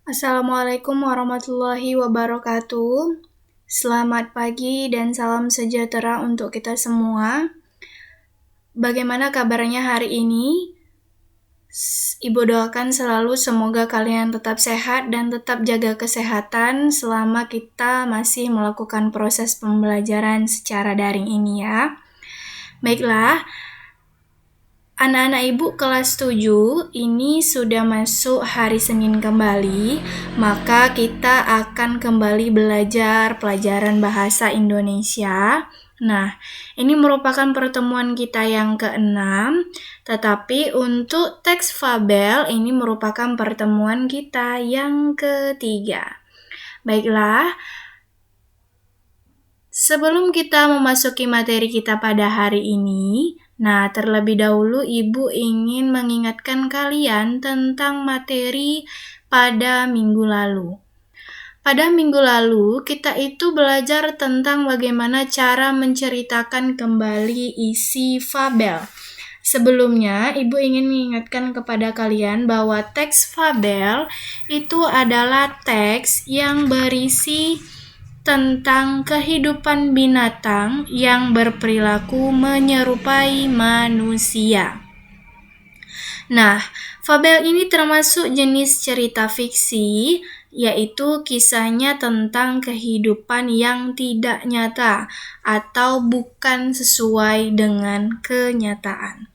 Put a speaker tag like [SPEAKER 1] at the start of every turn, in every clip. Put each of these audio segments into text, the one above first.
[SPEAKER 1] Assalamualaikum warahmatullahi wabarakatuh. Selamat pagi dan salam sejahtera untuk kita semua. Bagaimana kabarnya hari ini? Ibu doakan selalu semoga kalian tetap sehat dan tetap jaga kesehatan selama kita masih melakukan proses pembelajaran secara daring ini ya. Baiklah, anak-anak ibu kelas 7 ini sudah masuk hari Senin kembali, maka kita akan kembali belajar pelajaran bahasa Indonesia. Nah, ini merupakan pertemuan kita yang ke-6, tetapi untuk teks fabel ini merupakan pertemuan kita yang ketiga. Baiklah, sebelum kita memasuki materi kita pada hari ini, terlebih dahulu Ibu ingin mengingatkan kalian tentang materi pada minggu lalu. Pada minggu lalu, kita itu belajar tentang bagaimana cara menceritakan kembali isi fabel. Sebelumnya, Ibu ingin mengingatkan kepada kalian bahwa teks fabel itu adalah teks yang berisi tentang kehidupan binatang yang berperilaku menyerupai manusia. Nah, fabel ini termasuk jenis cerita fiksi, yaitu kisahnya tentang kehidupan yang tidak nyata atau bukan sesuai dengan kenyataan.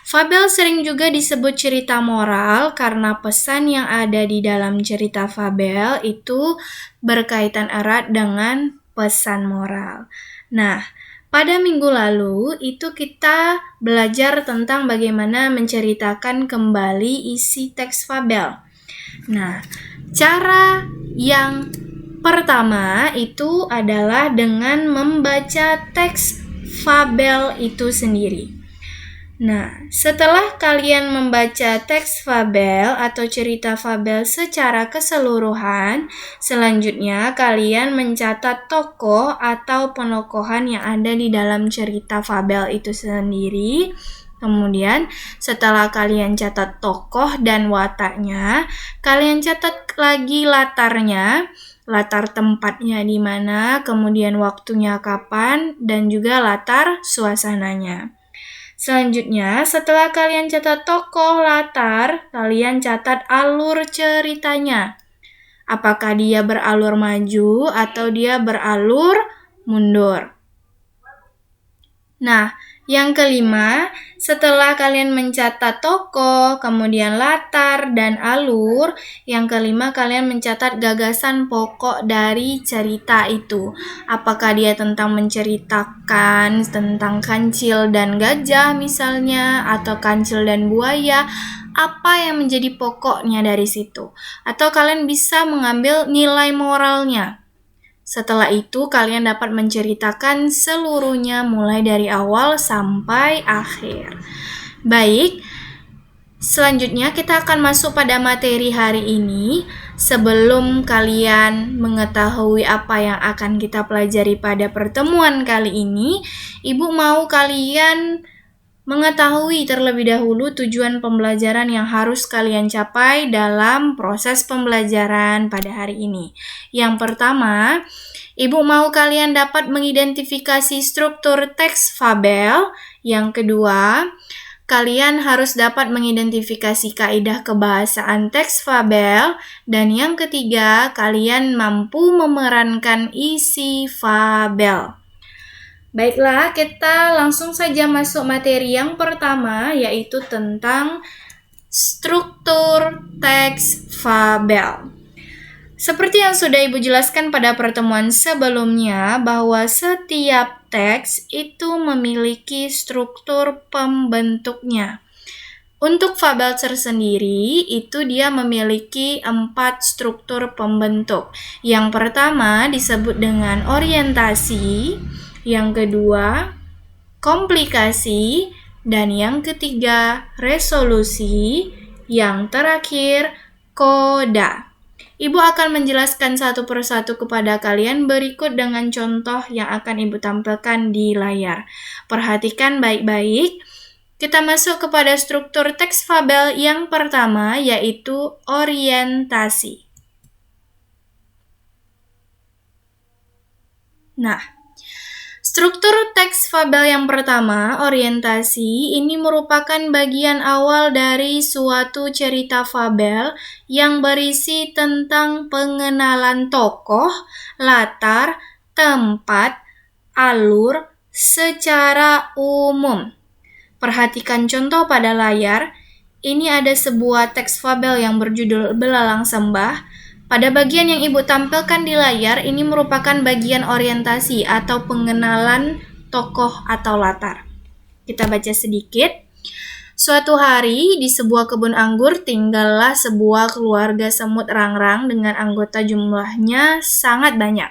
[SPEAKER 1] Fabel sering juga disebut cerita moral karena pesan yang ada di dalam cerita fabel itu berkaitan erat dengan pesan moral. Nah, pada minggu lalu itu kita belajar tentang bagaimana menceritakan kembali isi teks fabel. Nah, cara yang pertama itu adalah dengan membaca teks fabel itu sendiri. Nah, setelah kalian membaca teks fabel atau cerita fabel secara keseluruhan, selanjutnya kalian mencatat tokoh atau penokohan yang ada di dalam cerita fabel itu sendiri. Kemudian, setelah kalian catat tokoh dan wataknya, kalian catat lagi latarnya, latar tempatnya di mana, kemudian waktunya kapan, dan juga latar suasananya. Selanjutnya, setelah kalian catat tokoh, latar, kalian catat alur ceritanya. Apakah dia beralur maju atau dia beralur mundur? Nah, yang kelima, setelah kalian mencatat tokoh, kemudian latar, dan alur, yang kelima kalian mencatat gagasan pokok dari cerita itu. Apakah dia tentang menceritakan tentang kancil dan gajah misalnya, atau kancil dan buaya, apa yang menjadi pokoknya dari situ? Atau kalian bisa mengambil nilai moralnya. Setelah itu, kalian dapat menceritakan seluruhnya mulai dari awal sampai akhir. Baik, selanjutnya kita akan masuk pada materi hari ini. Sebelum kalian mengetahui apa yang akan kita pelajari pada pertemuan kali ini, Ibu mau kalian mengetahui terlebih dahulu tujuan pembelajaran yang harus kalian capai dalam proses pembelajaran pada hari ini. Yang pertama, Ibu mau kalian dapat mengidentifikasi struktur teks fabel. Yang kedua, kalian harus dapat mengidentifikasi kaidah kebahasaan teks fabel. Dan yang ketiga, kalian mampu memerankan isi fabel. Baiklah, kita langsung saja masuk materi yang pertama, yaitu tentang struktur teks fabel. Seperti yang sudah Ibu jelaskan pada pertemuan sebelumnya, bahwa setiap teks itu memiliki struktur pembentuknya. Untuk fabel tersendiri, itu dia memiliki 4 struktur pembentuk. Yang pertama disebut dengan orientasi, yang kedua komplikasi, dan yang ketiga resolusi, yang terakhir koda. Ibu akan menjelaskan satu persatu kepada kalian berikut dengan contoh yang akan Ibu tampilkan di layar. Perhatikan baik-baik. Kita masuk kepada struktur teks fabel yang pertama, yaitu orientasi. Nah, struktur teks fabel yang pertama, orientasi, ini merupakan bagian awal dari suatu cerita fabel yang berisi tentang pengenalan tokoh, latar, tempat, alur, secara umum. Perhatikan contoh pada layar. Ini ada sebuah teks fabel yang berjudul Belalang Sembah. Pada bagian yang Ibu tampilkan di layar, ini merupakan bagian orientasi atau pengenalan tokoh atau latar. Kita baca sedikit. Suatu hari, di sebuah kebun anggur tinggallah sebuah keluarga semut rangrang dengan anggota jumlahnya sangat banyak.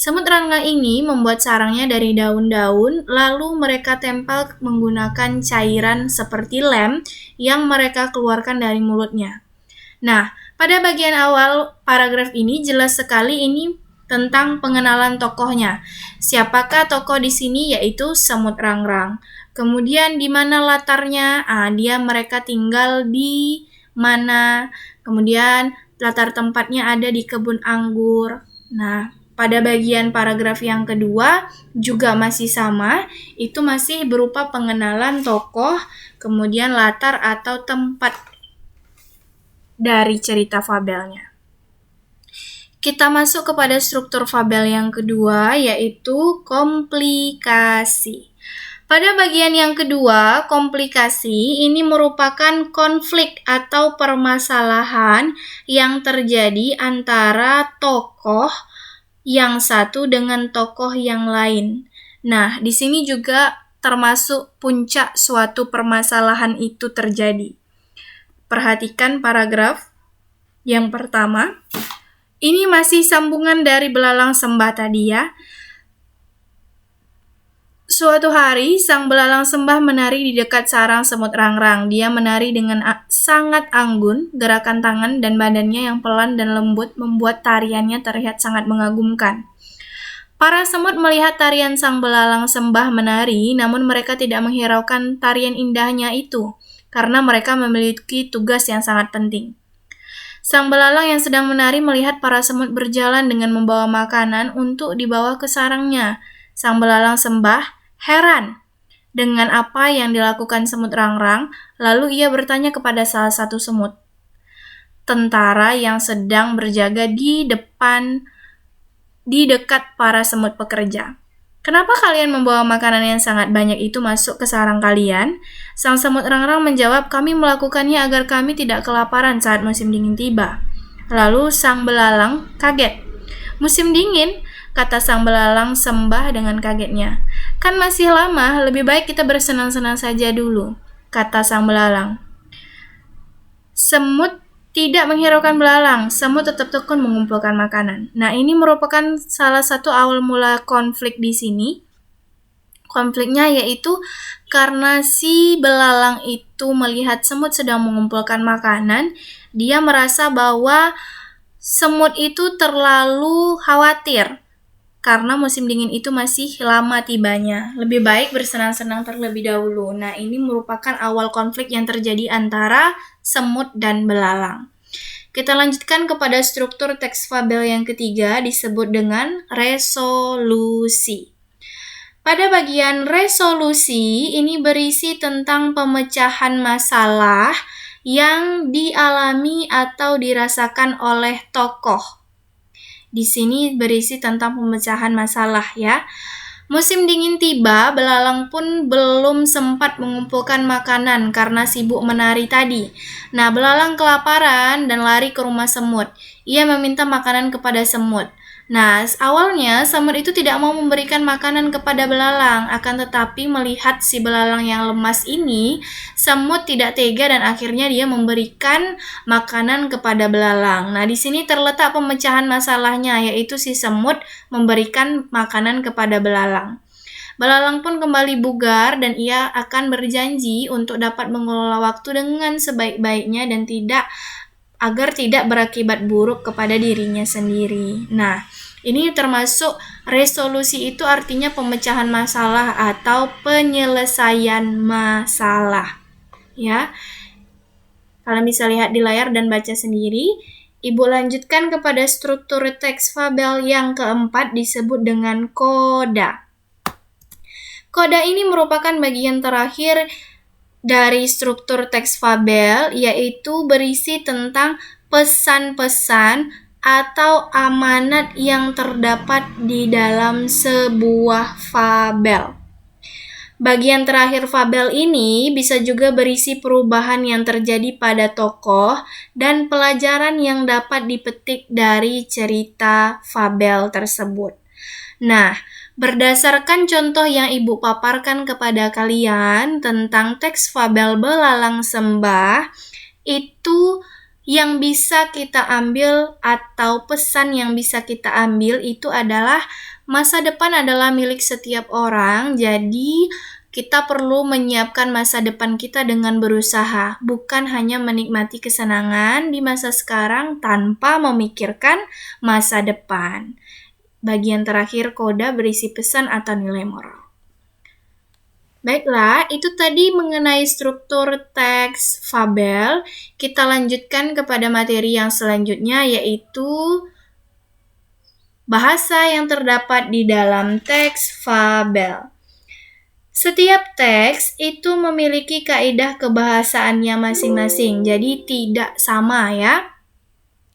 [SPEAKER 1] Semut rangrang ini membuat sarangnya dari daun-daun, lalu mereka tempel menggunakan cairan seperti lem yang mereka keluarkan dari mulutnya. Nah, pada bagian awal paragraf ini jelas sekali ini tentang pengenalan tokohnya. Siapakah tokoh di sini? Yaitu semut rangrang. Kemudian di mana latarnya? Mereka tinggal di mana? Kemudian latar tempatnya ada di kebun anggur. Nah, pada bagian paragraf yang kedua juga masih sama, itu masih berupa pengenalan tokoh, kemudian latar atau tempat dari cerita fabelnya. Kita masuk kepada struktur fabel yang kedua, yaitu komplikasi. Pada bagian yang kedua, komplikasi ini merupakan konflik atau permasalahan yang terjadi antara tokoh yang satu dengan tokoh yang lain. Nah, di sini juga termasuk puncak suatu permasalahan itu terjadi. Perhatikan paragraf yang pertama. Ini masih sambungan dari Belalang Sembah tadi ya. Suatu hari, sang belalang sembah menari di dekat sarang semut rangrang. Dia menari dengan sangat anggun, gerakan tangan dan badannya yang pelan dan lembut membuat tariannya terlihat sangat mengagumkan. Para semut melihat tarian sang belalang sembah menari, namun mereka tidak menghiraukan tarian indahnya itu, karena mereka memiliki tugas yang sangat penting. Sang belalang yang sedang menari melihat para semut berjalan dengan membawa makanan untuk dibawa ke sarangnya. Sang belalang sembah heran dengan apa yang dilakukan semut rangrang, lalu ia bertanya kepada salah satu semut, tentara yang sedang berjaga di dekat para semut pekerja. Kenapa kalian membawa makanan yang sangat banyak itu masuk ke sarang kalian? Sang semut rangrang menjawab, kami melakukannya agar kami tidak kelaparan saat musim dingin tiba. Lalu sang belalang kaget. Musim dingin? Kata sang belalang sembah dengan kagetnya. Kan masih lama, lebih baik kita bersenang-senang saja dulu, kata sang belalang. Semut tidak menghiraukan belalang, semut tetap tekun mengumpulkan makanan. Nah, ini merupakan salah satu awal mula konflik di sini. Konfliknya yaitu karena si belalang itu melihat semut sedang mengumpulkan makanan, dia merasa bahwa semut itu terlalu khawatir karena musim dingin itu masih lama tibanya. Lebih baik bersenang-senang terlebih dahulu. Nah, ini merupakan awal konflik yang terjadi antara semut dan belalang. Kita lanjutkan kepada struktur teks fabel yang ketiga disebut dengan resolusi. Pada bagian resolusi, ini berisi tentang pemecahan masalah yang dialami atau dirasakan oleh tokoh. Di sini berisi tentang pemecahan masalah ya. Musim dingin tiba, belalang pun belum sempat mengumpulkan makanan karena sibuk menari tadi. Nah, belalang kelaparan dan lari ke rumah semut. Ia meminta makanan kepada semut. Nah, awalnya semut itu tidak mau memberikan makanan kepada belalang, akan tetapi melihat si belalang yang lemas ini, semut tidak tega dan akhirnya dia memberikan makanan kepada belalang. Nah, di sini terletak pemecahan masalahnya, yaitu si semut memberikan makanan kepada belalang. Belalang pun kembali bugar dan ia akan berjanji untuk dapat mengelola waktu dengan sebaik-baiknya dan agar tidak berakibat buruk kepada dirinya sendiri. Nah, ini termasuk resolusi itu artinya pemecahan masalah atau penyelesaian masalah. Ya. Kalian bisa lihat di layar dan baca sendiri. Ibu lanjutkan kepada struktur teks fabel yang keempat disebut dengan koda. Koda ini merupakan bagian terakhir dari struktur teks fabel, yaitu berisi tentang pesan-pesan atau amanat yang terdapat di dalam sebuah fabel. Bagian terakhir fabel ini bisa juga berisi perubahan yang terjadi pada tokoh dan pelajaran yang dapat dipetik dari cerita fabel tersebut. Nah, berdasarkan contoh yang Ibu paparkan kepada kalian tentang teks fabel Belalang Sembah, itu yang bisa kita ambil atau pesan yang bisa kita ambil itu adalah masa depan adalah milik setiap orang, jadi kita perlu menyiapkan masa depan kita dengan berusaha, bukan hanya menikmati kesenangan di masa sekarang tanpa memikirkan masa depan. Bagian terakhir koda berisi pesan atau nilai moral. Baiklah, itu tadi mengenai struktur teks fabel. Kita lanjutkan kepada materi yang selanjutnya, yaitu bahasa yang terdapat di dalam teks fabel. Setiap teks itu memiliki kaidah kebahasaannya masing-masing, jadi tidak sama ya.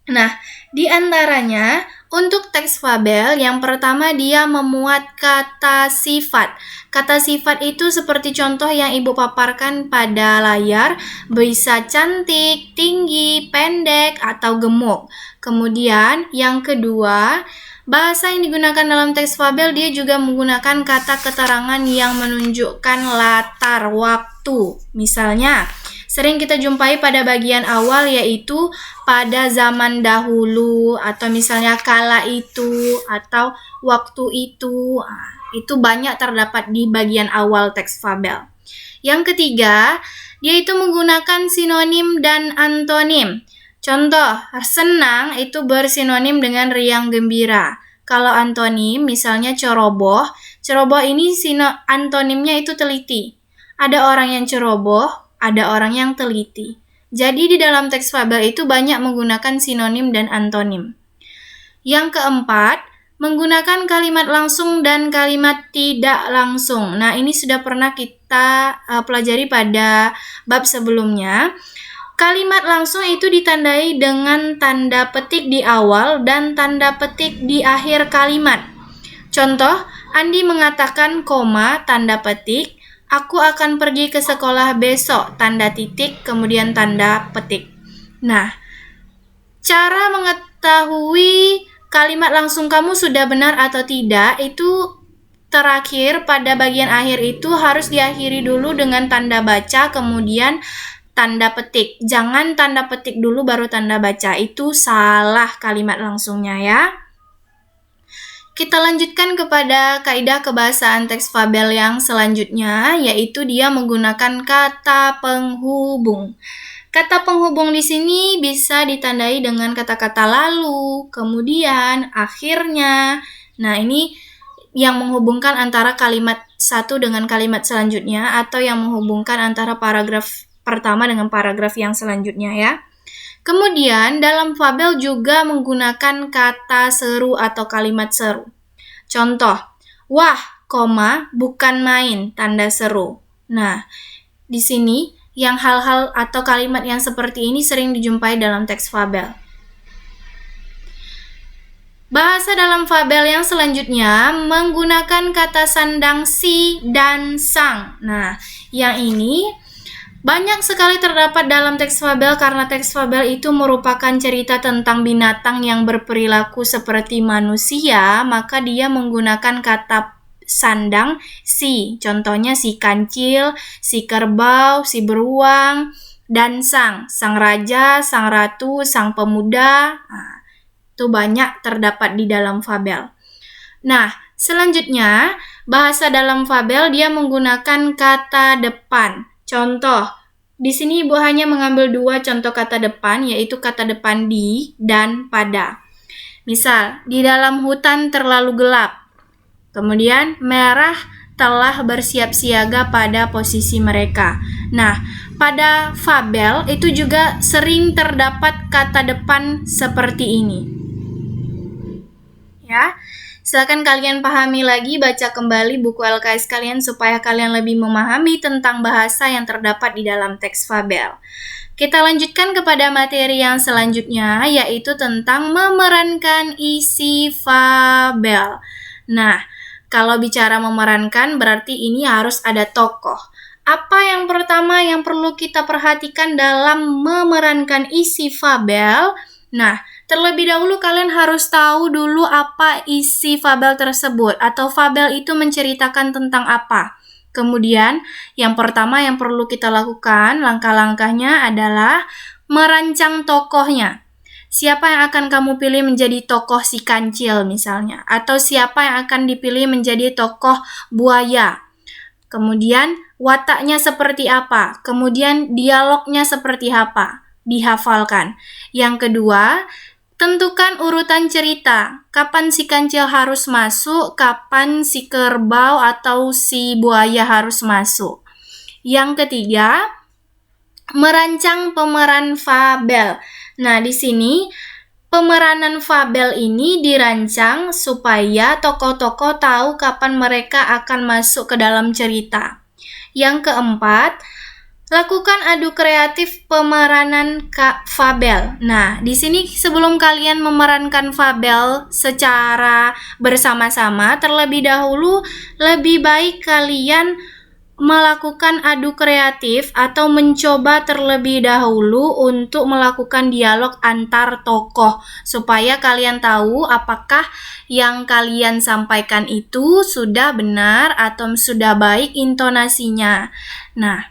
[SPEAKER 1] Nah, di antaranya untuk teks fabel yang pertama dia memuat kata sifat. Kata sifat itu seperti contoh yang Ibu paparkan pada layar, bisa cantik, tinggi, pendek, atau gemuk. Kemudian yang kedua, bahasa yang digunakan dalam teks fabel dia juga menggunakan kata keterangan yang menunjukkan latar waktu. Misalnya, sering kita jumpai pada bagian awal yaitu pada zaman dahulu atau misalnya kala itu atau waktu itu. Itu banyak terdapat di bagian awal teks fabel. Yang ketiga, dia itu menggunakan sinonim dan antonim. Contoh, senang itu bersinonim dengan riang gembira. Kalau antonim, misalnya ceroboh. Ceroboh ini antonimnya itu teliti. Ada orang yang ceroboh, ada orang yang teliti. Jadi di dalam teks fabel itu banyak menggunakan sinonim dan antonim. Yang keempat, menggunakan kalimat langsung dan kalimat tidak langsung. Nah, ini sudah pernah kita pelajari pada bab sebelumnya. Kalimat langsung itu ditandai dengan tanda petik di awal dan tanda petik di akhir kalimat. Contoh, Andi mengatakan koma, tanda petik, aku akan pergi ke sekolah besok, tanda titik, kemudian tanda petik. Nah, cara mengetahui kalimat langsung kamu sudah benar atau tidak, itu terakhir pada bagian akhir itu harus diakhiri dulu dengan tanda baca, kemudian tanda petik. Jangan tanda petik dulu baru tanda baca. Itu salah kalimat langsungnya ya. Kita lanjutkan kepada kaidah kebahasaan teks fabel yang selanjutnya, yaitu dia menggunakan kata penghubung. Kata penghubung di sini bisa ditandai dengan kata-kata lalu, kemudian, akhirnya. Nah, ini yang menghubungkan antara kalimat satu dengan kalimat selanjutnya atau yang menghubungkan antara paragraf pertama dengan paragraf yang selanjutnya ya. Kemudian dalam fabel juga menggunakan kata seru atau kalimat seru. Contoh, wah, koma, bukan main, tanda seru. Nah, di sini yang hal-hal atau kalimat yang seperti ini sering dijumpai dalam teks fabel. Bahasa dalam fabel yang selanjutnya menggunakan kata sandang si dan sang. Nah, yang ini banyak sekali terdapat dalam teks fabel karena teks fabel itu merupakan cerita tentang binatang yang berperilaku seperti manusia, maka dia menggunakan kata sandang si. Contohnya si kancil, si kerbau, si beruang, dan sang raja, sang ratu, sang pemuda. Nah, itu banyak terdapat di dalam fabel. Nah, selanjutnya bahasa dalam fabel dia menggunakan kata depan. Contoh, di sini Ibu hanya mengambil dua contoh kata depan, yaitu kata depan di dan pada. Misal, di dalam hutan terlalu gelap. Kemudian, merah telah bersiap siaga pada posisi mereka. Nah, pada fabel itu juga sering terdapat kata depan seperti ini. Ya, silakan kalian pahami lagi, baca kembali buku LKS kalian supaya kalian lebih memahami tentang bahasa yang terdapat di dalam teks fabel. Kita lanjutkan kepada materi yang selanjutnya, yaitu tentang memerankan isi fabel. Nah, kalau bicara memerankan berarti ini harus ada tokoh. Apa yang pertama yang perlu kita perhatikan dalam memerankan isi fabel? Nah, terlebih dahulu kalian harus tahu dulu apa isi fabel tersebut atau fabel itu menceritakan tentang apa. Kemudian, yang pertama yang perlu kita lakukan, langkah-langkahnya adalah merancang tokohnya. Siapa yang akan kamu pilih menjadi tokoh si kancil misalnya, atau siapa yang akan dipilih menjadi tokoh buaya. Kemudian wataknya seperti apa, kemudian dialognya seperti apa, dihafalkan. Yang kedua, tentukan urutan cerita, kapan si kancil harus masuk, kapan si kerbau atau si buaya harus masuk. Yang ketiga, merancang pemeran fabel. Nah, di sini pemeranan fabel ini dirancang supaya tokoh-tokoh tahu kapan mereka akan masuk ke dalam cerita. Yang keempat, lakukan adu kreatif pemeranan fabel. Nah, di sini sebelum kalian memerankan fabel secara bersama-sama, terlebih dahulu lebih baik kalian melakukan adu kreatif atau mencoba terlebih dahulu untuk melakukan dialog antar tokoh supaya kalian tahu apakah yang kalian sampaikan itu sudah benar atau sudah baik intonasinya. Nah,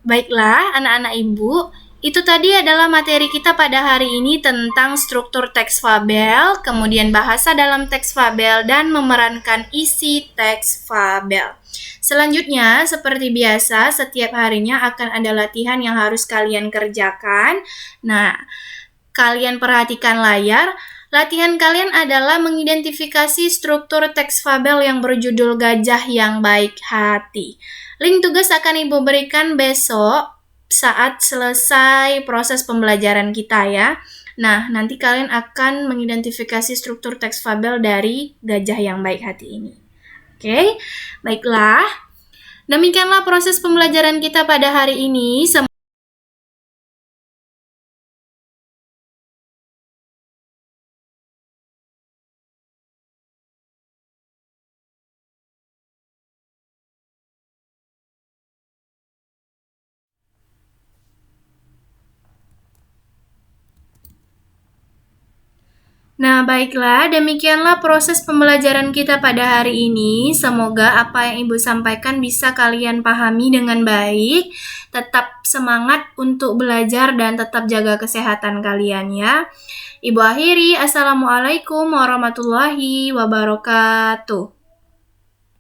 [SPEAKER 1] baiklah anak-anak ibu, itu tadi adalah materi kita pada hari ini tentang struktur teks fabel, kemudian bahasa dalam teks fabel, dan memerankan isi teks fabel. Selanjutnya, seperti biasa, setiap harinya akan ada latihan yang harus kalian kerjakan. Nah, kalian perhatikan layar. Latihan kalian adalah mengidentifikasi struktur teks fabel yang berjudul Gajah yang Baik Hati. Link tugas akan Ibu berikan besok saat selesai proses pembelajaran kita ya. Nah, nanti kalian akan mengidentifikasi struktur teks fabel dari Gajah yang Baik Hati ini. Oke, baiklah. Demikianlah proses pembelajaran kita pada hari ini. Nah, baiklah, demikianlah proses pembelajaran kita pada hari ini. Semoga apa yang Ibu sampaikan bisa kalian pahami dengan baik. Tetap semangat untuk belajar dan tetap jaga kesehatan kalian ya. Ibu akhiri, Assalamualaikum warahmatullahi wabarakatuh.